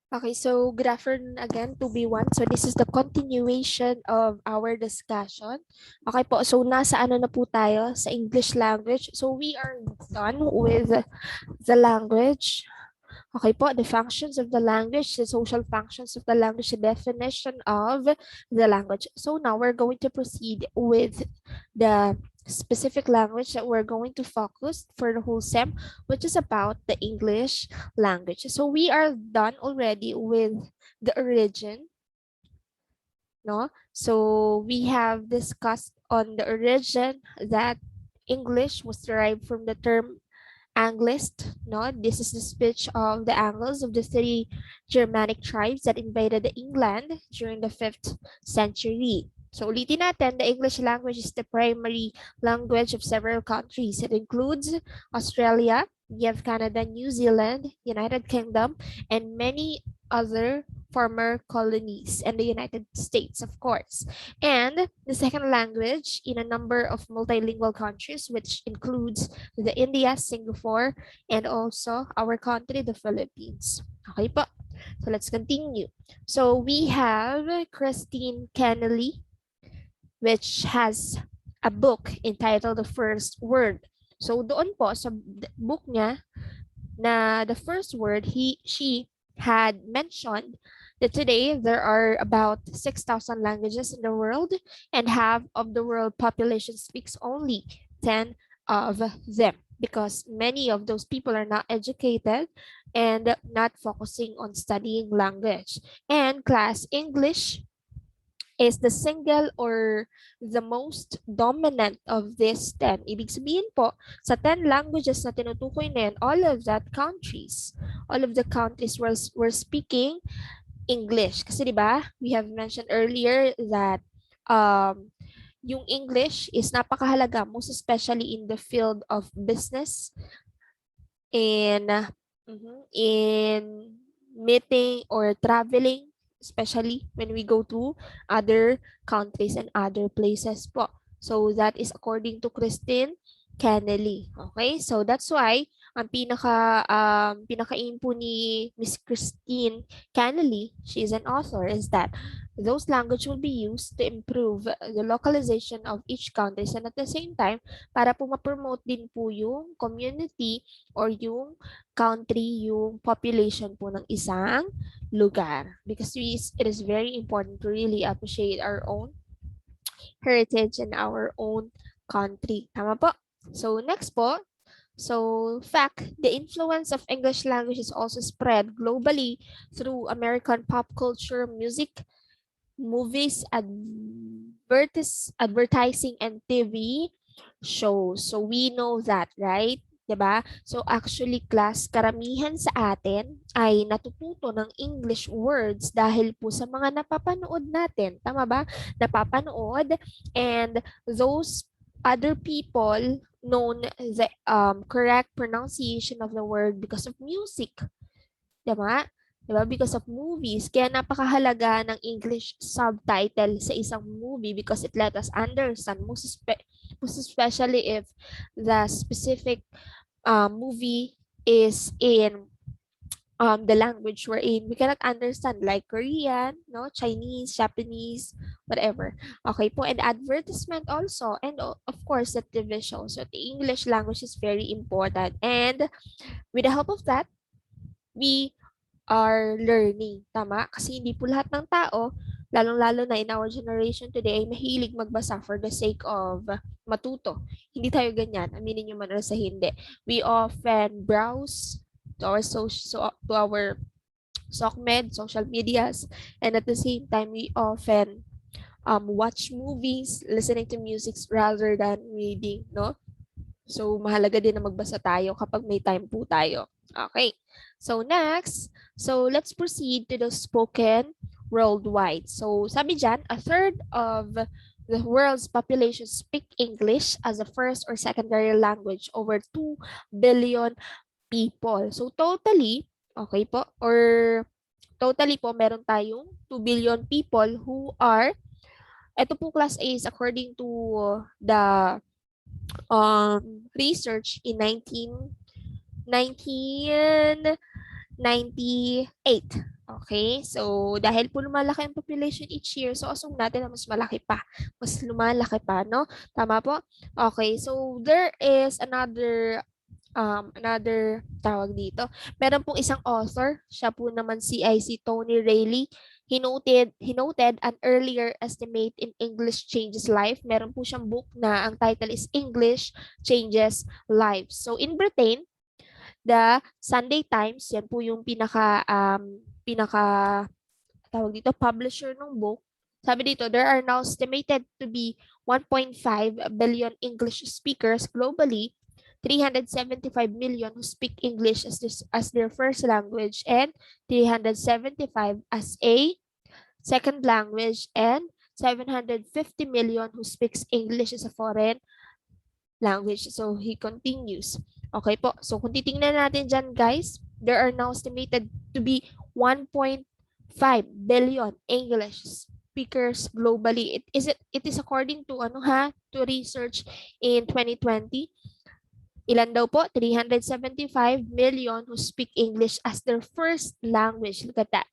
Okay, so good afternoon again, 2B1. So this is the continuation of our discussion. Okay po, so nasa ano na po tayo sa English language. So we are done with the language. Okay po, the functions of the language, the social functions of the language, the definition of the language. So now we're going to proceed with the specific language that we're going to focus for the whole SEM, which is about the English language. So we are done already with the origin, no? So we have discussed on the origin that English was derived from the term Anglist, no? This is the speech of the Angles of the three Germanic tribes that invaded England during the 5th century. So ulitin natin, the English language is the primary language of several countries. It includes Australia, you have Canada, New Zealand, United Kingdom, and many other former colonies and the United States, of course. And the second language in a number of multilingual countries, which includes the India, Singapore, and also our country, the Philippines. Okay po. So let's continue. So we have Christine Kennelly, which has a book entitled The First Word. So doon po sa book niya na the first word, she had mentioned that today there are about 6,000 languages in the world and half of the world population speaks only 10 of them because many of those people are not educated and not focusing on studying language. And class English is the single or the most dominant of these 10. Ibig sabihin po, sa 10 languages na tinutukoy na yan, all of the countries were speaking English. Kasi di ba, we have mentioned earlier that um, yung English is napakahalaga, most especially in the field of business, in, in meeting or traveling, especially when we go to other countries and other places po. So that is according to Christine Kennelly. Okay? So that's why ang pinaka-aim po ni Miss Christine Kennelly, she is an author, is that those language will be used to improve the localization of each country and at the same time para po ma-promote din po yung community or yung country, yung population po ng isang lugar. Because it is very important to really appreciate our own heritage and our own country. Tama po? So next po, so fact, the influence of English language is also spread globally through American pop culture, music, movies, advertising, and TV shows. So we know that, right? 'Di ba? So actually class, karamihan sa atin ay natututo ng English words dahil po sa mga napapanood natin. Tama ba? Napapanood and those other people known the correct pronunciation of the word because of music. 'Di ba? 'Di ba? Because of movies. Kaya napakahalaga ng English subtitle sa isang movie because it let us understand most especially if the specific movie is in the language we're in. We cannot understand like Korean, no, Chinese, Japanese, whatever. Okay po, and advertisement also, and of course the TV show. So the English language is very important, and with the help of that, we are learning. Tama? Kasi hindi po lahat ng tao, lalong-lalo na in our generation today, ay mahilig magbasa for the sake of matuto. Hindi tayo ganyan. Aminin nyo man o sa hindi. We often browse to our SOCMED, social medias, and at the same time, we often watch movies, listening to music rather than reading, no? So, mahalaga din na magbasa tayo kapag may time po tayo. Okay. So, next. So, let's proceed to the spoken worldwide. So, sabi dyan, a third of the world's population speak English as a first or secondary language, over 2 billion people. So, totally, okay po, or totally po, meron tayong 2 billion people who are, ito po class A is according to the research in 1998. Okay, so dahil po lumalaki ang population each year, so assume natin na mas malaki pa, mas lumalaki pa, no? Tama po? Okay, so there is another tawag dito. Meron pong isang author, siya po naman si Tony Rayleigh. He noted an earlier estimate in English Changes Life. Meron po siyang book na ang title is English Changes Lives. So in Britain, the Sunday Times, yan po yung pinaka tawag dito, publisher ng book. Sabi dito, there are now estimated to be 1.5 billion English speakers globally, 375 million who speak English as their first language, and 375 as a second language, and 750 million who speaks English as a foreign language. So he continues. Okay po. So kung titingnan natin dyan guys, there are now estimated to be 1.5 billion English speakers globally. It is according to to research in 2020. Ilan daw po? 375 million who speak English as their first language. Look at that.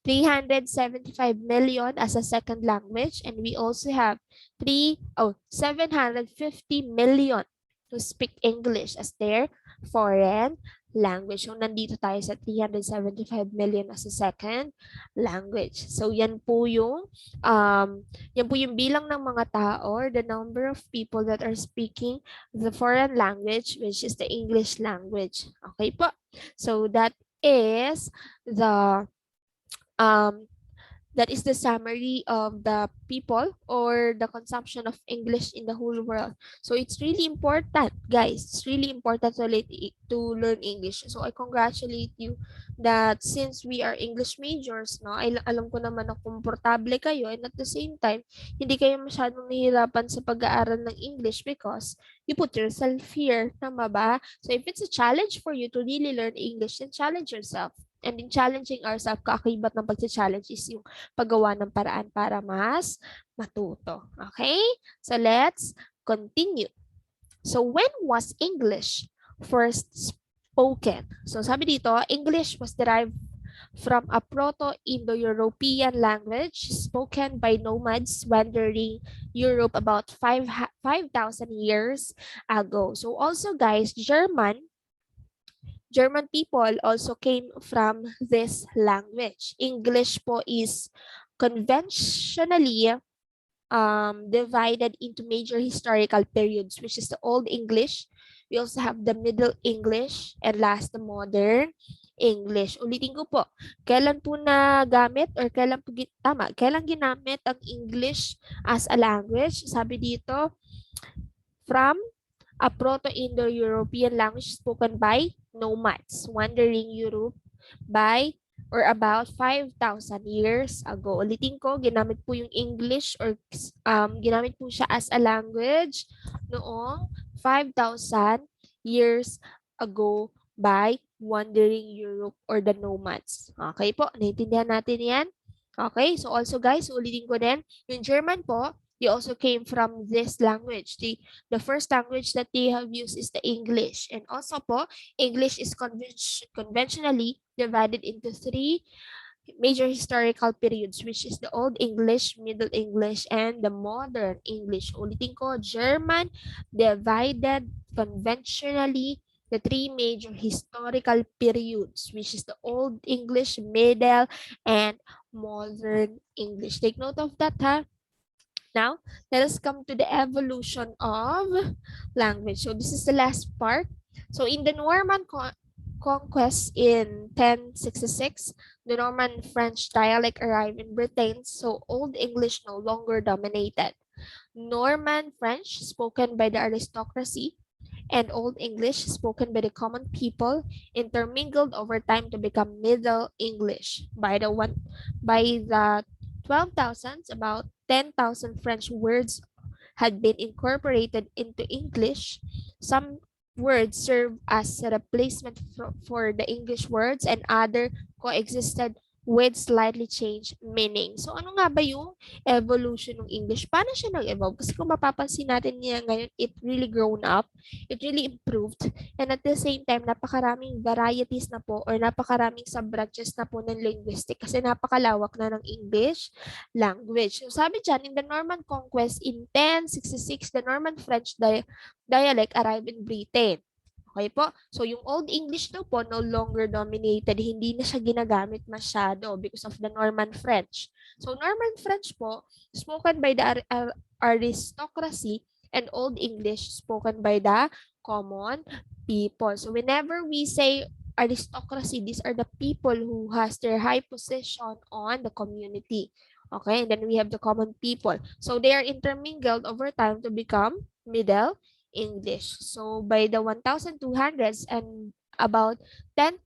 375 million as a second language, and we also have 750 million who speak English as their foreign language. So nandito tayo sa 375 million as a second language. So yan po yung bilang ng mga tao, or the number of people that are speaking the foreign language, which is the English language. Okay po. So the um, that is the summary of the people or the consumption of English in the whole world. So it's really important, guys. It's really important to learn English. So I congratulate you that since we are English majors, no, alam ko naman na komportable kayo, and at the same time, hindi kayo masyadong nahihirapan sa pag-aaral ng English because you put yourself here. Tama ba? So if it's a challenge for you to really learn English, then challenge yourself. And in challenging ourselves, kaakibat ng pag-challenge is yung paggawa ng paraan para mas matuto. Okay? So let's continue. So when was English first spoken? So sabi dito, English was derived from a Proto-Indo-European language spoken by nomads wandering Europe about 5,000 years ago. So also guys, German people also came from this language. English po is conventionally divided into major historical periods, which is the Old English. We also have the Middle English, and last, the Modern English. Ulitin ko po, kailan po nagamit or kailan ginamit ang English as a language? Sabi dito, from a Proto-Indo-European language spoken by nomads wandering Europe by or about 5,000 years ago. Ulitin ko, ginamit po yung English or ginamit po siya as a language noong 5,000 years ago by wandering Europe or the nomads. Okay po, naiintindihan natin yan? Okay, so also guys, ulitin ko din, yung German po, they also came from this language. The first language that they have used is the English. And also po, English is conventionally divided into three major historical periods, which is the Old English, Middle English, and the Modern English. Ulitin ko, German divided conventionally the three major historical periods, which is the Old English, Middle, and Modern English. Take note of that, ha? Now, let us come to the evolution of language. So this is the last part. So in the Norman conquest in 1066, the Norman French dialect arrived in Britain, so Old English no longer dominated. Norman French, spoken by the aristocracy, and Old English, spoken by the common people, intermingled over time to become Middle English. By the 12,000s, about 10,000 French words had been incorporated into English. Some words served as a replacement for the English words, and other coexisted with slightly changed meaning. So ano nga ba yung evolution ng English? Paano siya nag-evolve? Kasi kung mapapansin natin niya ngayon, it really grown up, it really improved, and at the same time, napakaraming varieties na po or napakaraming sub-branches na po ng linguistic kasi napakalawak na ng English language. So sabi dyan, in the Norman Conquest in 1066, the Norman French dialect arrived in Britain. Okay po? So, yung Old English daw po no longer dominated. Hindi na siya ginagamit masyado because of the Norman French. So, Norman French po, spoken by the aristocracy, and Old English spoken by the common people. So, whenever we say aristocracy, these are the people who has their high position on the community. Okay, and then we have the common people. So, they are intermingled over time to become Middle English. So by the 1200s and about 10,000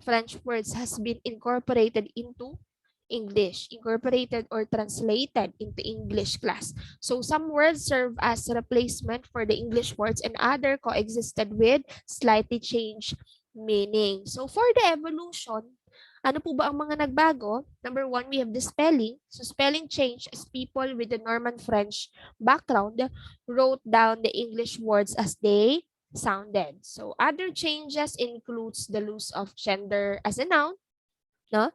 French words has been incorporated into English, incorporated or translated into English class. So some words serve as replacement for the English words and other coexisted with slightly changed meaning. So for the evolution, ano po ba ang mga nagbago? Number one, we have the spelling. So spelling change as people with the Norman French background wrote down the English words as they sounded. So other changes includes the use of gender as a noun. No?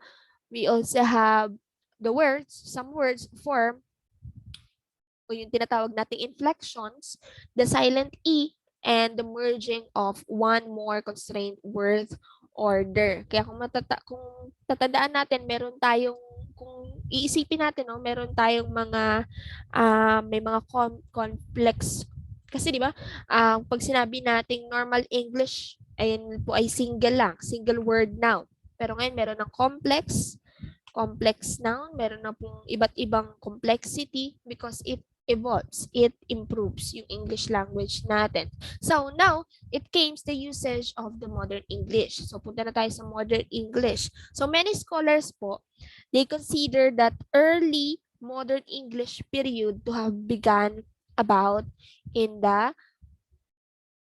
We also have the words, some words form o yung tinatawag nating inflections, the silent E, and the merging of one more constrained word order. Kaya kung tatandaan natin, meron tayong kung iisipin natin, no, meron tayong mga may mga complex kasi 'di ba? Pag sinabi nating normal English, ayun po ay single lang, single word noun. Pero ngayon meron ng complex noun, meron na pong iba't ibang complexity because it evolves, it improves yung English language natin. So now, it came the usage of the modern English. So punta na tayo sa modern English. So many scholars po, they consider that early modern English period to have begun about in the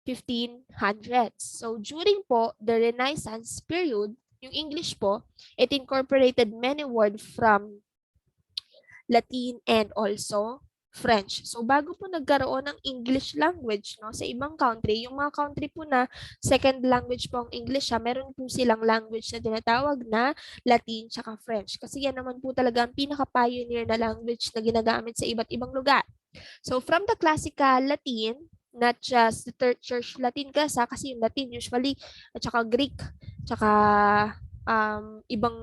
1500s. So during po the Renaissance period, yung English po, it incorporated many words from Latin and also French. So bago po nagkaroon ng English language no sa ibang country, yung mga country po na second language po ang English, meron po silang language na tinatawag na Latin tsaka French. Kasi yan naman po talaga ang pinaka-pioneer na language na ginagamit sa iba't ibang lugar. So from the classical Latin, not just the third church Latin kasi yung Latin usually at saka Greek, tsaka ibang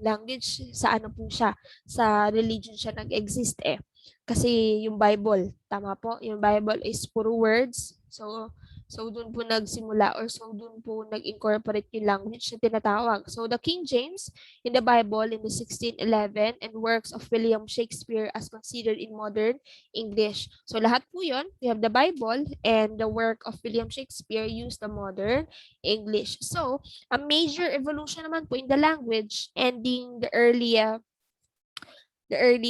language sa ano po siya, sa religion siya nag-exist eh. Kasi yung Bible, tama po, yung Bible is puro words. So doon po nagsimula or so doon po nag-incorporate yung language na tinatawag. So the King James in the Bible in the 1611 and works of William Shakespeare as considered in modern English. So lahat po yun, we have the Bible and the work of William Shakespeare used the modern English. So a major evolution naman po in the language ending the early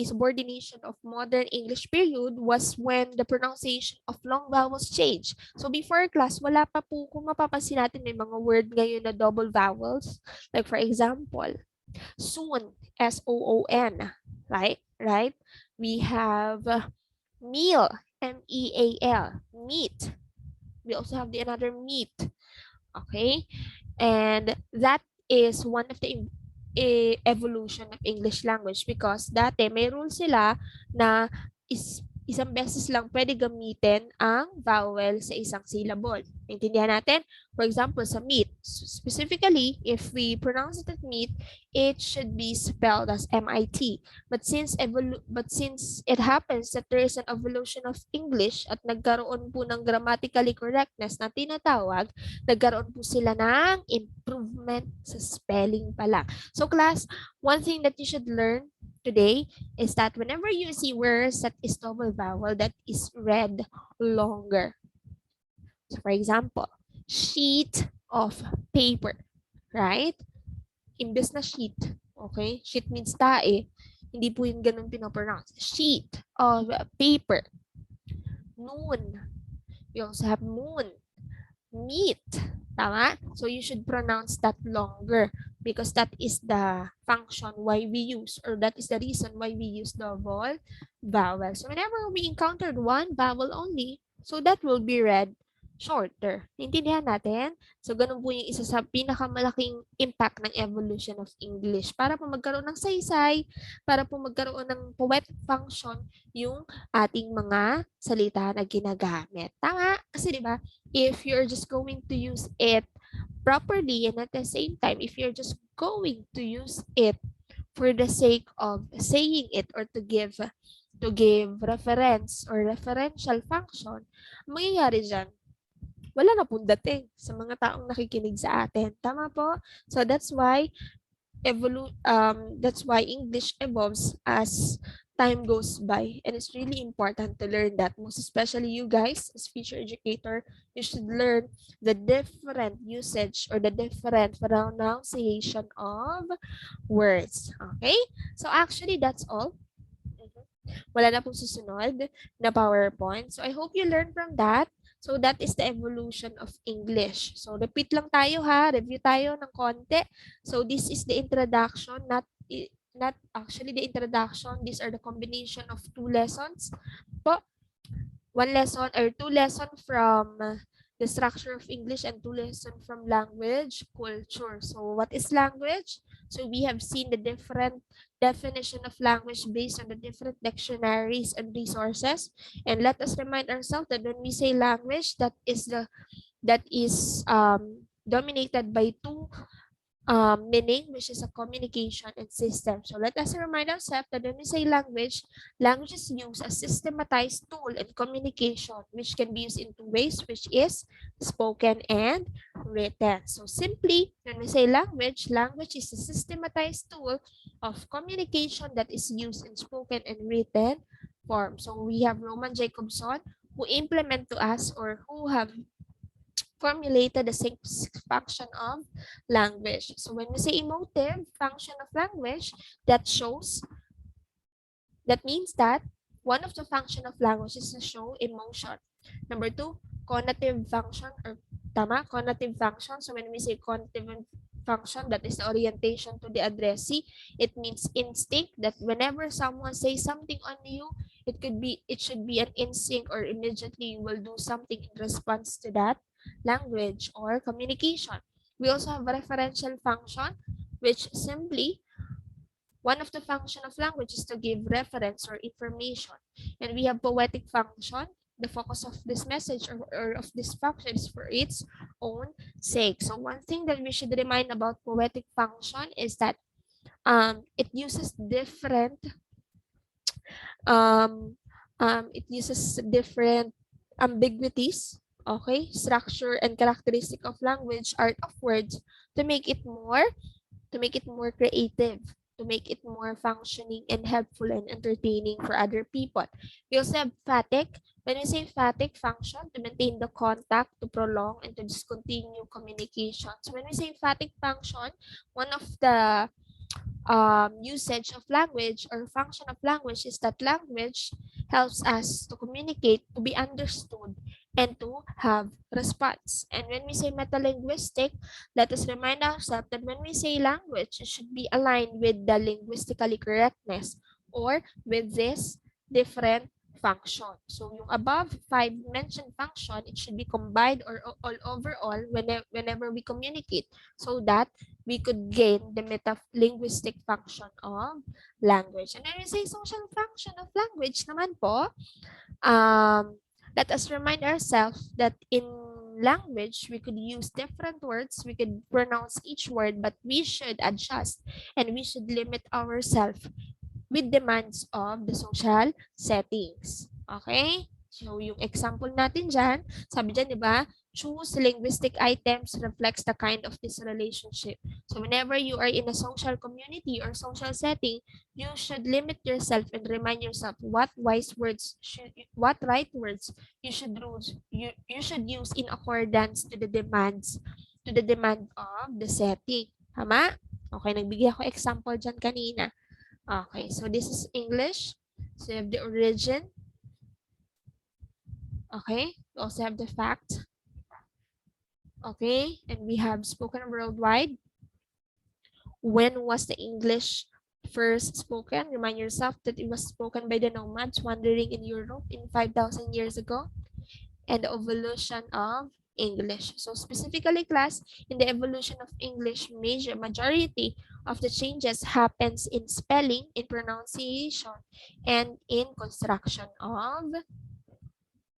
subordination of modern English period was when the pronunciation of long vowels changed. So before class, wala pa po, kung mapapansin natin, may mga word ngayon na double vowels. Like for example, soon, S-O-O-N, right? Right? We have meal, M-E-A-L, meat. We also have the another meat, okay? And that is one of the evolution of English language because dati may rule sila na isang beses lang pwede gamitin ang vowel sa isang syllable. Naintindihan natin? For example, sa meat. Specifically, if we pronounce it as meat, it should be spelled as M-I-T. But since it happens that there is an evolution of English at nagkaroon po ng grammatically correctness na tinatawag, nagkaroon po sila ng improvement sa spelling pala. So class, one thing that you should learn today is that whenever you see words that is double vowel, that is read longer. So for example, sheet of paper, right? Imbes na sheet, okay? Sheet means tae. Hindi po yung ganun pinopronounce. Sheet of paper. Noon. We also have moon. Meat. Tama? So you should pronounce that longer because that is the function why we use, or that is the reason why we use double vowel. So whenever we encountered one vowel only, so that will be read shorter. Naintindihan natin? So ganun po yung isa sa pinakamalaking impact ng evolution of English. Para po magkaroon ng saysay, para po magkaroon ng poetic function yung ating mga salita na ginagamit. Tama? Kasi 'di ba, if you're just going to use it properly, and at the same time, if you're just going to use it for the sake of saying it, or to give reference or referential function, ang mangyayari dyan, wala na pong dating sa mga taong nakikinig sa atin. Tama po? So that's why English evolves as time goes by, and it's really important to learn that, most especially you guys as future educator. You should learn the different usage or the different pronunciation of words. Okay, so actually that's all. Mhm. Wala na pong susunod na PowerPoint. So I hope you learn from that. So that is the evolution of English. So repeat lang tayo ha, review tayo ng konti. So this is the introduction, not actually the introduction. These are the combination of two lessons po. One lesson or two lessons from the structure of English, and two lessons from language culture. So what is language? So we have seen the different definition of language based on the different dictionaries and resources. And let us remind ourselves that when we say language, that is dominated by two meaning, which is a communication and system. So let us remind ourselves that when we say language, language is used as systematized tool in communication, which can be used in two ways, which is spoken and written. So simply, when we say language, language is a systematized tool of communication that is used in spoken and written form. So we have Roman Jacobson, who implement to us, or who have formulated the six function of language. So when we say emotive function of language, that shows, that means that one of the function of language is to show emotion. Number two, conative function, or tama, conative function. So when we say conative function, that is the orientation to the addressee. It means instinct, that whenever someone says something on you, it should be an instinct, or immediately you will do something in response to that language or communication. We also have a referential function, which simply, one of the function of language is to give reference or information. And we have poetic function. The focus of this message, or of this function, is for its own sake. So one thing that we should remind about poetic function is that it uses different um, it uses different ambiguities, okay, structure and characteristic of language, art of words, to make it more creative, to make it more functioning and helpful and entertaining for other people. We also have phatic. When we say phatic function, to maintain the contact, to prolong, and to discontinue communication. So when we say phatic function, one of the usage of language or function of language is that language helps us to communicate, to be understood, and to have response. And when we say metalinguistic, let us remind ourselves that when we say language, it should be aligned with the linguistically correctness, or with this different function. So yung above five mentioned function, it should be combined, or all overall, whenever we communicate, so that we could gain the meta-linguistic function of language. And when we say social function of language naman po, let us remind ourselves that in language, we could use different words, we could pronounce each word, but we should adjust, and we should limit ourselves with demands of the social settings. Okay? So, yung example natin dyan, sabi dyan, di ba? Choose linguistic items reflects the kind of this relationship. So, whenever you are in a social community or social setting, you should limit yourself and remind yourself what right words you should use in accordance to the demand of the setting. Tama? Okay, nagbigay ako example dyan kanina. Okay, so this is English. So you have the origin. Okay, we also have the fact. Okay, and we have spoken worldwide. when was the English first spoken? Remind yourself that it was spoken by the nomads wandering in Europe in 5,000 years ago. And the evolution of English. So specifically, class, in the evolution of English, majority of the changes happens in spelling, in pronunciation, and in construction of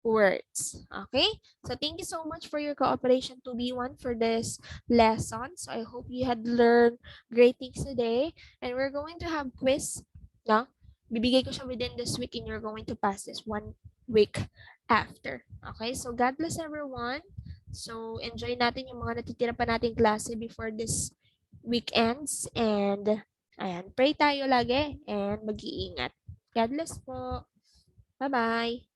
words. Okay? So thank you so much for your cooperation to B1 for this lesson. So I hope you had learned great things today. And we're going to have quiz. No? Bibigay ko siya within this week and you're going to pass this 1 week after. Okay? So God bless everyone. So enjoy natin yung mga natitira pa nating klase before this weekends. And ayan, pray tayo lagi and mag-iingat. God bless po. Bye-bye.